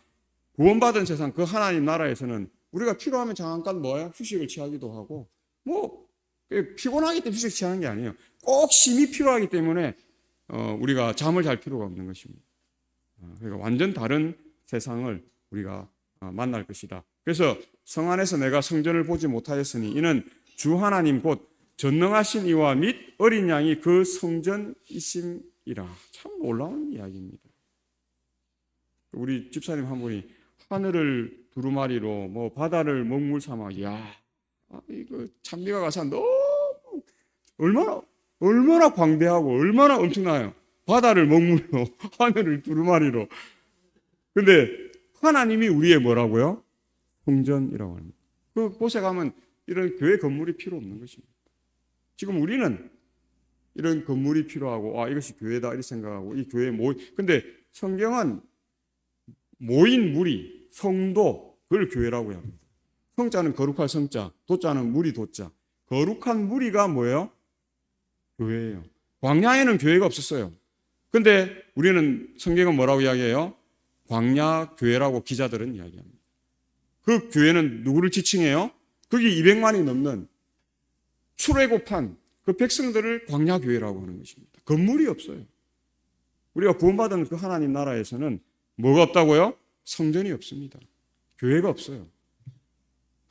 구원받은 세상 그 하나님 나라에서는 우리가 필요하면 잠깐 휴식을 취하기도 하고 피곤하기 때문에 휴식 취하는 게 아니에요. 꼭 힘이 필요하기 때문에 우리가 잠을 잘 필요가 없는 것입니다. 그러니까 완전 다른 세상을 우리가 만날 것이다. 그래서 성 안에서 내가 성전을 보지 못하였으니 이는 주 하나님 곧 전능하신 이와 및 어린 양이 그 성전이심이라. 참 놀라운 이야기입니다. 우리 집사님 한 분이 하늘을 두루마리로 뭐 바다를 먹물 삼아, 이야, 이거 찬미가 가사 너무 얼마나 광대하고 얼마나 엄청나요. 바다를 먹물로 하늘을 두루마리로. 근데 하나님이 우리의 뭐라고요? 성전이라고 합니다. 그곳에 가면 이런 교회 건물이 필요 없는 것입니다. 지금 우리는 이런 건물이 필요하고 이것이 교회다 이렇게 생각하고 이 교회에 근데 성경은 모인 무리, 성도, 그걸 교회라고 합니다. 성자는 거룩할 성자, 도자는 무리 도자. 거룩한 무리가 뭐예요? 교회예요. 광야에는 교회가 없었어요. 근데 우리는 성경은 뭐라고 이야기해요? 광야 교회라고 기자들은 이야기합니다. 그 교회는 누구를 지칭해요? 거기 200만이 넘는 출애굽한 그 백성들을 광야 교회라고 하는 것입니다. 건물이 없어요. 우리가 구원받은 그 하나님 나라에서는 뭐가 없다고요? 성전이 없습니다. 교회가 없어요.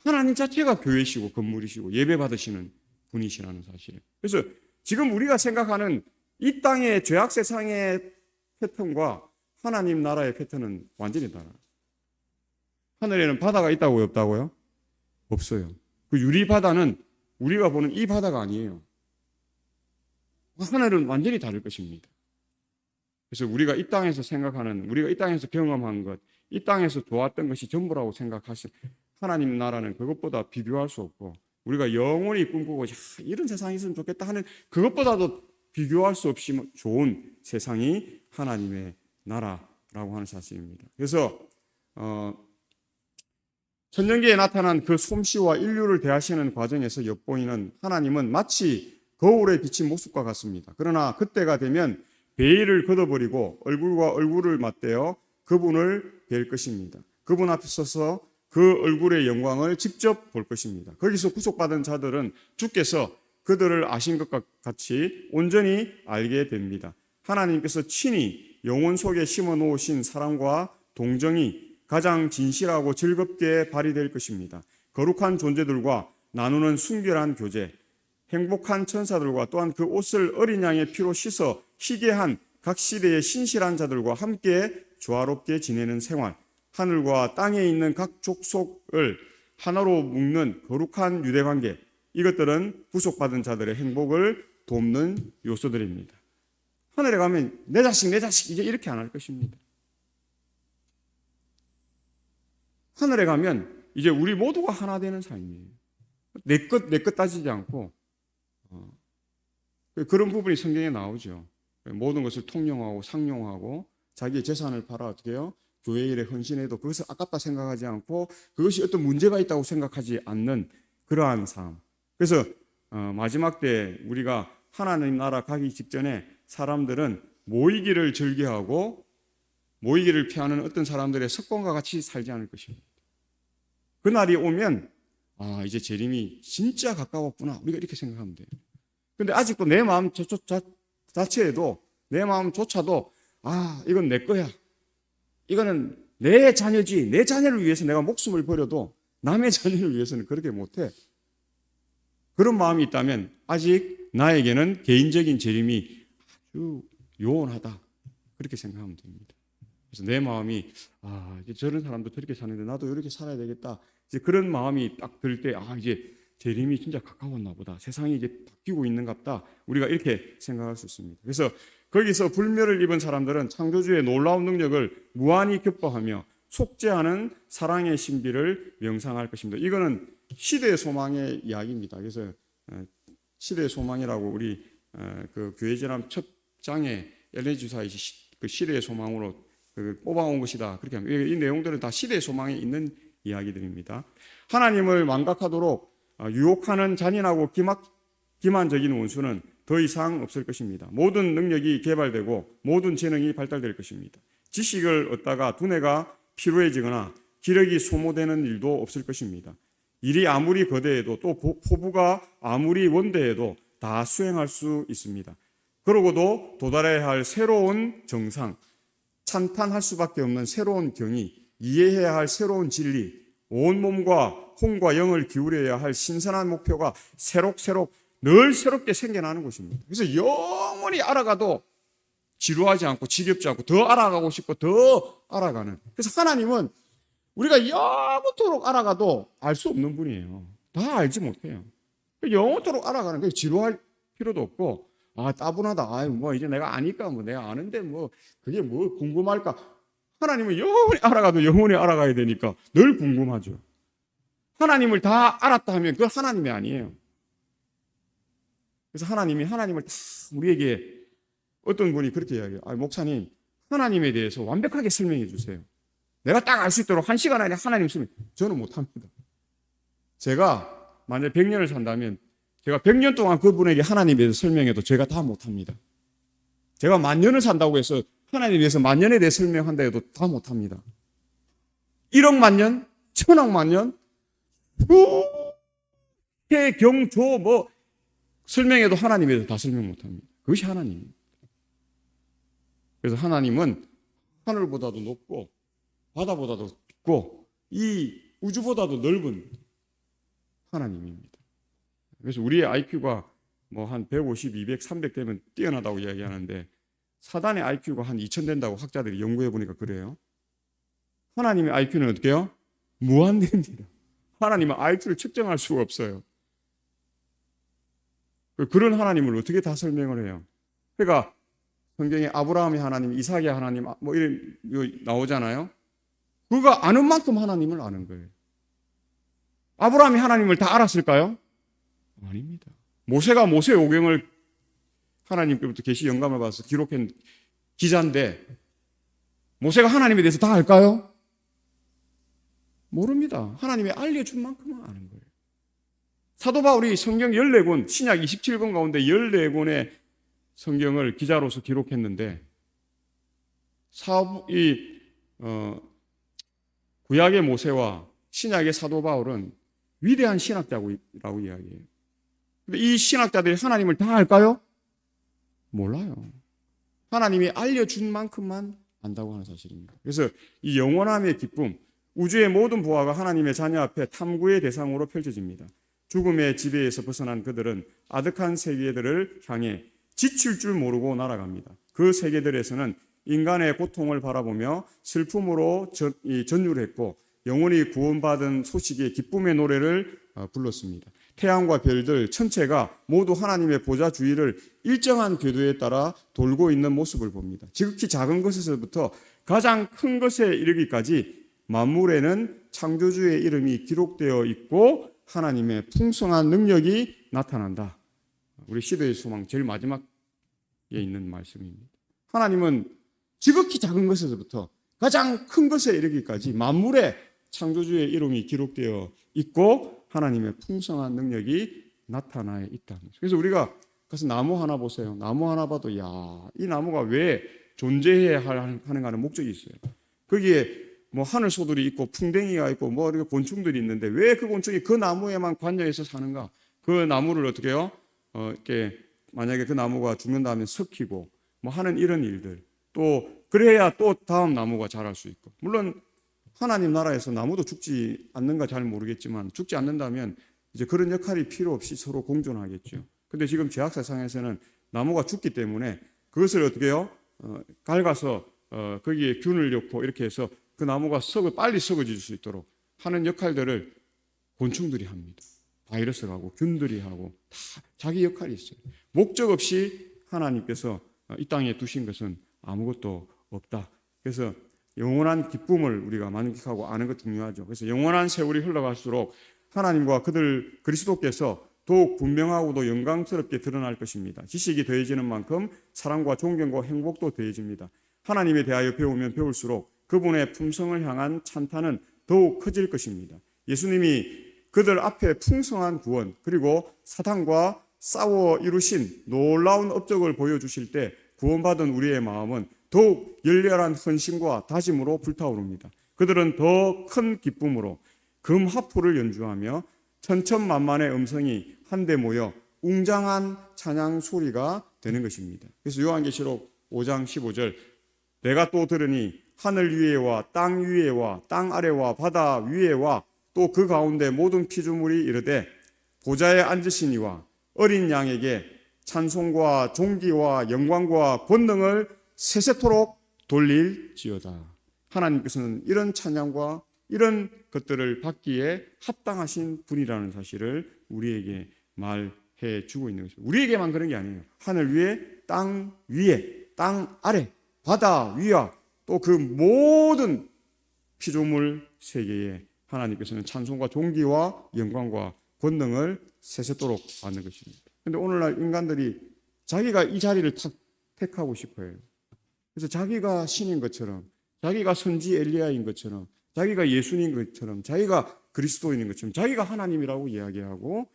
하나님 자체가 교회시고 건물이시고 예배 받으시는 분이시라는 사실을. 그래서 지금 우리가 생각하는 이 땅의 죄악 세상의 패턴과 하나님 나라의 패턴은 완전히 달라요. 하늘에는 바다가 있다고요? 없다고요? 없어요. 그 유리 바다는 우리가 보는 이 바다가 아니에요. 하늘은 완전히 다를 것입니다. 그래서 우리가 이 땅에서 생각하는, 우리가 이 땅에서 경험한 것, 이 땅에서 좋았던 것이 전부라고 생각하시, 하나님 나라는 그것보다 비교할 수 없고, 우리가 영원히 꿈꾸고 이런 세상이 있으면 좋겠다 하는 그것보다도 비교할 수 없이 좋은 세상이 하나님의 나라라고 하는 사실입니다. 그래서 천년기에 나타난 그 솜씨와 인류를 대하시는 과정에서 엿보이는 하나님은 마치 거울에 비친 모습과 같습니다. 그러나 그때가 되면 베일을 걷어버리고 얼굴과 얼굴을 맞대어 그분을 뵐 것입니다. 그분 앞에 서서 그 얼굴의 영광을 직접 볼 것입니다. 거기서 구속받은 자들은 주께서 그들을 아신 것과 같이 온전히 알게 됩니다. 하나님께서 친히 영혼 속에 심어 놓으신 사랑과 동정이 가장 진실하고 즐겁게 발휘될 것입니다. 거룩한 존재들과 나누는 순결한 교제, 행복한 천사들과 또한 그 옷을 어린 양의 피로 씻어 희게 한 각 시대의 신실한 자들과 함께 조화롭게 지내는 생활, 하늘과 땅에 있는 각 족속을 하나로 묶는 거룩한 유대관계, 이것들은 구속받은 자들의 행복을 돕는 요소들입니다. 하늘에 가면 내 자식 이제 이렇게 안 할 것입니다. 하늘에 가면 이제 우리 모두가 하나 되는 삶이에요. 내 것 따지지 않고 그런 부분이 성경에 나오죠. 모든 것을 통용하고 상용하고 자기의 재산을 팔아 어떻게 해요? 교회 일에 헌신해도 그것을 아깝다 생각하지 않고 그것이 어떤 문제가 있다고 생각하지 않는 그러한 삶. 그래서 마지막 때 우리가 하나님 나라 가기 직전에 사람들은 모이기를 즐겨하고 모이기를 피하는 어떤 사람들의 습관과 같이 살지 않을 것입니다. 그날이 오면 이제 재림이 진짜 가까웠구나 우리가 이렇게 생각하면 돼요. 근데 아직도 내 마음 자체에도 내 마음조차도 이건 내 거야. 이거는 내 자녀지. 내 자녀를 위해서 내가 목숨을 버려도 남의 자녀를 위해서는 그렇게 못해. 그런 마음이 있다면 아직 나에게는 개인적인 재림이 아주 요원하다. 그렇게 생각하면 됩니다. 그래서 내 마음이 이제 저런 사람도 저렇게 사는데 나도 이렇게 살아야 되겠다. 이제 그런 마음이 딱 들 때 이제 재림이 진짜 가까웠나 보다. 세상이 이제 바뀌고 있는갑다. 우리가 이렇게 생각할 수 있습니다. 그래서 거기서 불멸을 입은 사람들은 창조주의 놀라운 능력을 무한히 기뻐하며 속죄하는 사랑의 신비를 명상할 것입니다. 이거는 시대의 소망의 이야기입니다. 그래서 시대의 소망이라고 우리 그 교회전함 첫 장에 엘레니 주사의 그 시대의 소망으로 뽑아온 것이다. 그렇게 합니다. 이 내용들은 다 시대의 소망에 있는 이야기들입니다. 하나님을 망각하도록 유혹하는 잔인하고 기만적인 원수는 더 이상 없을 것입니다. 모든 능력이 개발되고 모든 재능이 발달될 것입니다. 지식을 얻다가 두뇌가 피로해지거나 기력이 소모되는 일도 없을 것입니다. 일이 아무리 거대해도 또 포부가 아무리 원대해도 다 수행할 수 있습니다. 그러고도 도달해야 할 새로운 정상, 찬탄할 수밖에 없는 새로운 경위, 이해해야 할 새로운 진리, 온몸과 혼과 영을 기울여야 할 신선한 목표가 새록새록 늘 새롭게 생겨나는 것입니다. 그래서 영원히 알아가도 지루하지 않고 지겹지 않고 더 알아가고 싶고 더 알아가는. 그래서 하나님은 우리가 영원토록 알아가도 알 수 없는 분이에요. 다 알지 못해요. 영원토록 알아가는 게 지루할 필요도 없고, 따분하다. 뭐 이제 내가 아니까 뭐 내가 아는데 뭐 그게 뭐 궁금할까? 하나님은 영원히 알아가도 영원히 알아가야 되니까 늘 궁금하죠. 하나님을 다 알았다 하면 그건 하나님이 아니에요. 그래서 하나님을 다 우리에게 어떤 분이 그렇게 이야기해요. 목사님, 하나님에 대해서 완벽하게 설명해 주세요. 내가 딱 알 수 있도록 1시간 안에 하나님 설명. 저는 못합니다. 제가 만약 100년을 산다면 제가 100년 동안 그분에게 하나님에 대해서 설명해도 제가 다 못합니다. 제가 1000년을 산다고 해서 하나님에 대해서 1000년에 대해 설명한다 해도 다 못합니다. 1억 만년, 1000억 만년, 해경조 뭐 설명해도 하나님에 대해서 다 설명 못합니다. 그것이 하나님입니다. 그래서 하나님은 하늘보다도 높고 바다보다도 깊고 이 우주보다도 넓은 하나님입니다. 그래서 우리의 IQ가 뭐 한 150, 200, 300 되면 뛰어나다고 이야기하는데 사단의 IQ가 한 2000 된다고 학자들이 연구해 보니까 그래요. 하나님의 IQ는 어떻게 해요? 무한대입니다. 하나님은 IQ를 측정할 수가 없어요. 그런 하나님을 어떻게 다 설명을 해요? 그러니까 성경에 아브라함의 하나님, 이삭의 하나님 뭐 이런 나오잖아요. 그가 아는 만큼 하나님을 아는 거예요. 아브라함이 하나님을 다 알았을까요? 아닙니다. 모세가 모세오경을 하나님께부터 계시 영감을 받아서 기록한 기자인데 모세가 하나님에 대해서 다 알까요? 모릅니다. 하나님이 알려준 만큼은 아는 거예요. 사도 바울이 성경 14권, 신약 27권 가운데 14권의 성경을 기자로서 기록했는데 구약의 모세와 신약의 사도 바울은 위대한 신학자라고 이야기해요. 근데 이 신학자들이 하나님을 다 알까요? 몰라요. 하나님이 알려준 만큼만 안다고 하는 사실입니다. 그래서 이 영원함의 기쁨, 우주의 모든 부하가 하나님의 자녀 앞에 탐구의 대상으로 펼쳐집니다. 죽음의 지배에서 벗어난 그들은 아득한 세계들을 향해 지칠 줄 모르고 날아갑니다. 그 세계들에서는 인간의 고통을 바라보며 슬픔으로 전율했고 영원히 구원받은 소식의 기쁨의 노래를 불렀습니다. 태양과 별들, 천체가 모두 하나님의 보좌 주위를 일정한 궤도에 따라 돌고 있는 모습을 봅니다. 지극히 작은 것에서부터 가장 큰 것에 이르기까지 만물에는 창조주의 이름이 기록되어 있고 하나님의 풍성한 능력이 나타난다. 우리 시대의 소망 제일 마지막에 있는 말씀입니다. 하나님은 지극히 작은 것에서부터 가장 큰 것에 이르기까지 만물에 창조주의 이름이 기록되어 있고 하나님의 풍성한 능력이 나타나 있다는 거죠. 그래서 우리가 가서 나무 하나 보세요. 나무 하나 봐도 이 나무가 왜 존재해야 하는가는 목적이 있어요. 거기에 뭐 하늘 소들이 있고 풍뎅이가 있고 뭐 이렇게 곤충들이 있는데 왜 그 곤충이 그 나무에만 관여해서 사는가? 그 나무를 어떻게 해요? 이렇게 만약에 그 나무가 죽는다면 섞이고 뭐 하는 이런 일들. 또 그래야 또 다음 나무가 자랄 수 있고. 물론 하나님 나라에서 나무도 죽지 않는가 잘 모르겠지만 죽지 않는다면 이제 그런 역할이 필요 없이 서로 공존하겠죠. 근데 지금 제약 세상에서는 나무가 죽기 때문에 그것을 어떻게 해요? 갉아서 거기에 균을 넣고 이렇게 해서 그 나무가 빨리 썩어질 수 있도록 하는 역할들을 곤충들이 합니다. 바이러스가 하고 균들이 하고 다 자기 역할이 있어요. 목적 없이 하나님께서 이 땅에 두신 것은 아무것도 없다. 그래서 영원한 기쁨을 우리가 만끽하고 아는 것 중요하죠. 그래서 영원한 세월이 흘러갈수록 하나님과 그리스도께서 더욱 분명하고도 영광스럽게 드러날 것입니다. 지식이 더해지는 만큼 사랑과 존경과 행복도 더해집니다. 하나님에 대하여 배우면 배울수록 그분의 품성을 향한 찬탄은 더욱 커질 것입니다. 예수님이 그들 앞에 풍성한 구원 그리고 사탄과 싸워 이루신 놀라운 업적을 보여주실 때 구원받은 우리의 마음은 더욱 열렬한 헌신과 다짐으로 불타오릅니다. 그들은 더 큰 기쁨으로 금하포를 연주하며 천천만만의 음성이 한데 모여 웅장한 찬양 소리가 되는 것입니다. 그래서 요한계시록 5장 15절 내가 또 들으니 하늘 위에와 땅 위에와 땅 아래와 바다 위에와 또 그 가운데 모든 피조물이 이르되 보좌에 앉으시니와 어린 양에게 찬송과 존귀와 영광과 권능을 세세토록 돌릴지어다. 하나님께서는 이런 찬양과 이런 것들을 받기에 합당하신 분이라는 사실을 우리에게 말해 주고 있는 것입니다. 우리에게만 그런 게 아니에요. 하늘 위에, 땅 아래, 바다 위와 또 그 모든 피조물 세계에 하나님께서는 찬송과 존귀와 영광과 권능을 세세토록 받는 것입니다. 그런데 오늘날 인간들이 자기가 이 자리를 택하고 싶어요. 그래서 자기가 신인 것처럼, 자기가 선지 엘리야인 것처럼, 자기가 예수님 것처럼, 자기가 그리스도인인 것처럼, 자기가 하나님이라고 이야기하고,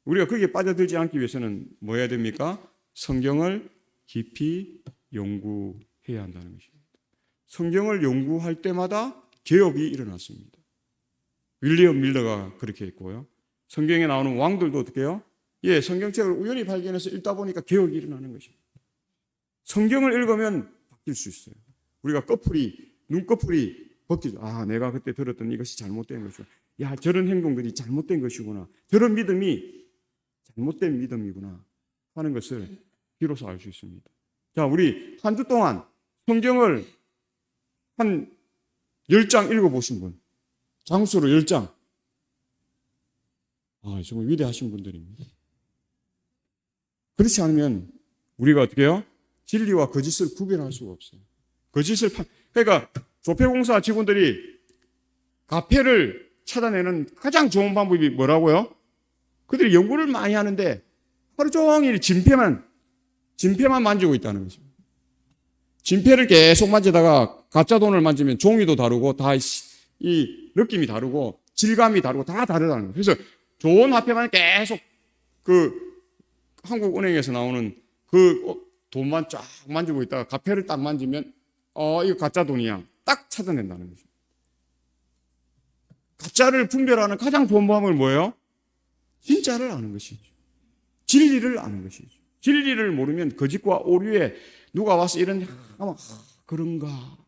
우리가 거기에 빠져들지 않기 위해서는 뭐 해야 됩니까? 성경을 깊이 연구해야 한다는 것입니다. 성경을 연구할 때마다 개혁이 일어났습니다. 윌리엄 밀러가 그렇게 했고요. 성경에 나오는 왕들도 어떻게 해요? 성경책을 우연히 발견해서 읽다 보니까 개혁이 일어나는 것입니다. 성경을 읽으면 바뀔 수 있어요. 우리가 눈꺼풀이 벗기죠. 내가 그때 들었던 이것이 잘못된 것이구나. 저런 행동들이 잘못된 것이구나. 저런 믿음이 잘못된 믿음이구나 하는 것을 비로소 알 수 있습니다. 자, 우리 한 주 동안 성경을 한 10장 읽어보신 분, 장수로 10장. 정말 위대하신 분들입니다. 그렇지 않으면 우리가 어떻게 해요? 진리와 거짓을 구별할 수가 없어요. 그러니까 조폐공사 직원들이 가폐를 찾아내는 가장 좋은 방법이 뭐라고요? 그들이 연구를 많이 하는데 하루 종일 진폐만 만지고 있다는 거죠. 진폐를 계속 만지다가 가짜 돈을 만지면 종이도 다르고 다 이 느낌이 다르고 질감이 다르고 다 다르다는 거예요. 그래서 좋은 화폐만 계속 한국은행에서 나오는 돈만 쫙 만지고 있다가 가폐를 딱 만지면 이거 가짜 돈이야. 딱 찾아낸다는 거죠. 가짜를 분별하는 가장 좋은 방법은 뭐예요? 진짜를 아는 것이죠. 진리를 아는 것이죠. 진리를 모르면 거짓과 오류에 누가 와서 그런가?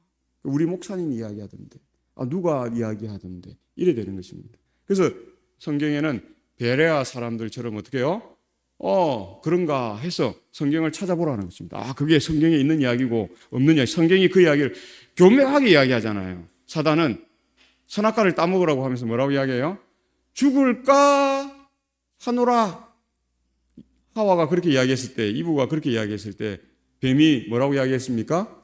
우리 목사님 이야기하던데, 누가 이야기하던데 이래 되는 것입니다. 그래서 성경에는 베레아 사람들처럼 어떻게 해요? 그런가 해서 성경을 찾아보라는 것입니다. 그게 성경에 있는 이야기고 없는 이야기. 성경이 그 이야기를 교묘하게 이야기하잖아요. 사단은 선악과를 따먹으라고 하면서 뭐라고 이야기해요? 죽을까 하노라. 하와가 그렇게 이야기했을 때, 이브가 그렇게 이야기했을 때 뱀이 뭐라고 이야기했습니까?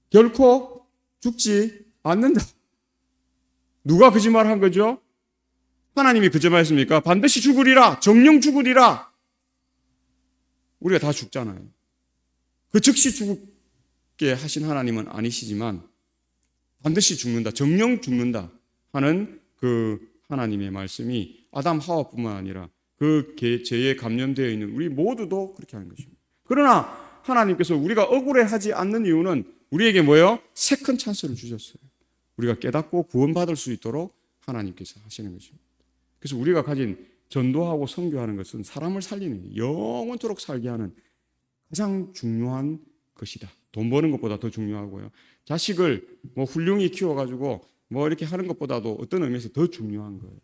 결코 죽지 않는다. 누가 거짓말한 거죠? 하나님이 거짓말했습니까? 반드시 죽으리라. 정령 죽으리라. 우리가 다 죽잖아요. 그 즉시 죽게 하신 하나님은 아니시지만 반드시 죽는다. 정령 죽는다 하는 그 하나님의 말씀이 아담 하와뿐만 아니라 그 죄에 감염되어 있는 우리 모두도 그렇게 하는 것입니다. 그러나 하나님께서 우리가 억울해하지 않는 이유는 우리에게 뭐예요? 세컨 찬스를 주셨어요. 우리가 깨닫고 구원받을 수 있도록 하나님께서 하시는 것입니다. 그래서 우리가 가진 전도하고 선교하는 것은 사람을 살리는, 영원토록 살게 하는 가장 중요한 것이다. 돈 버는 것보다 더 중요하고요. 자식을 훌륭히 키워가지고 이렇게 하는 것보다도 어떤 의미에서 더 중요한 거예요.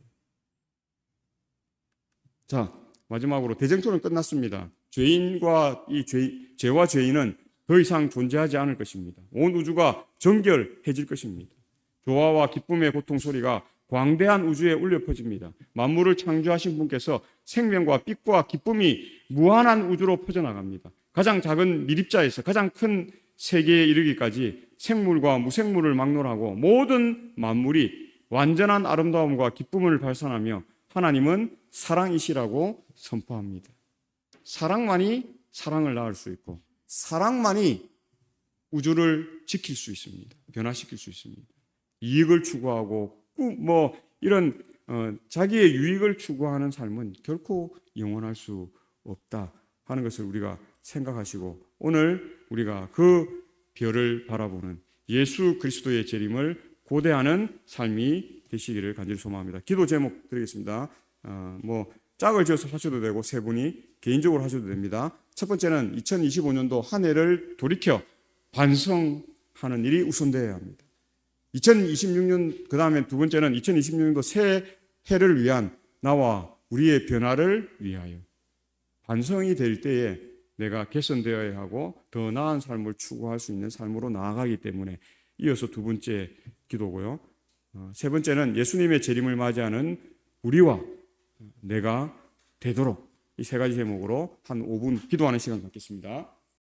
자, 마지막으로 대쟁토론 끝났습니다. 죄인과 죄와 죄인은 더 이상 존재하지 않을 것입니다. 온 우주가 정결해질 것입니다. 조화와 기쁨의 고통 소리가 광대한 우주에 울려 퍼집니다. 만물을 창조하신 분께서 생명과 빛과 기쁨이 무한한 우주로 퍼져나갑니다. 가장 작은 미립자에서 가장 큰 세계에 이르기까지 생물과 무생물을 막론하고 모든 만물이 완전한 아름다움과 기쁨을 발산하며 하나님은 사랑이시라고 선포합니다. 사랑만이 사랑을 낳을 수 있고 사랑만이 우주를 지킬 수 있습니다. 변화시킬 수 있습니다. 이익을 추구하고 이런 자기의 유익을 추구하는 삶은 결코 영원할 수 없다 하는 것을 우리가 생각하시고 오늘 우리가 그 별을 바라보는 예수 그리스도의 재림을 고대하는 삶이 되시기를 간절히 소망합니다. 기도 제목 드리겠습니다. 뭐 짝을 지어서 하셔도 되고 세 분이 개인적으로 하셔도 됩니다. 첫 번째는 2025년도 한 해를 돌이켜 반성하는 일이 우선되어야 합니다. 2026년 그 다음에 두 번째는 2026년도 새 해를 위한 나와 우리의 변화를 위하여 반성이 될 때에 내가 개선되어야 하고 더 나은 삶을 추구할 수 있는 삶으로 나아가기 때문에 이어서 두 번째 기도고요. 세 번째는 예수님의 재림을 맞이하는 우리와 내가 되도록 이 세 가지 제목으로 한 5분 기도하는 시간 갖겠습니다.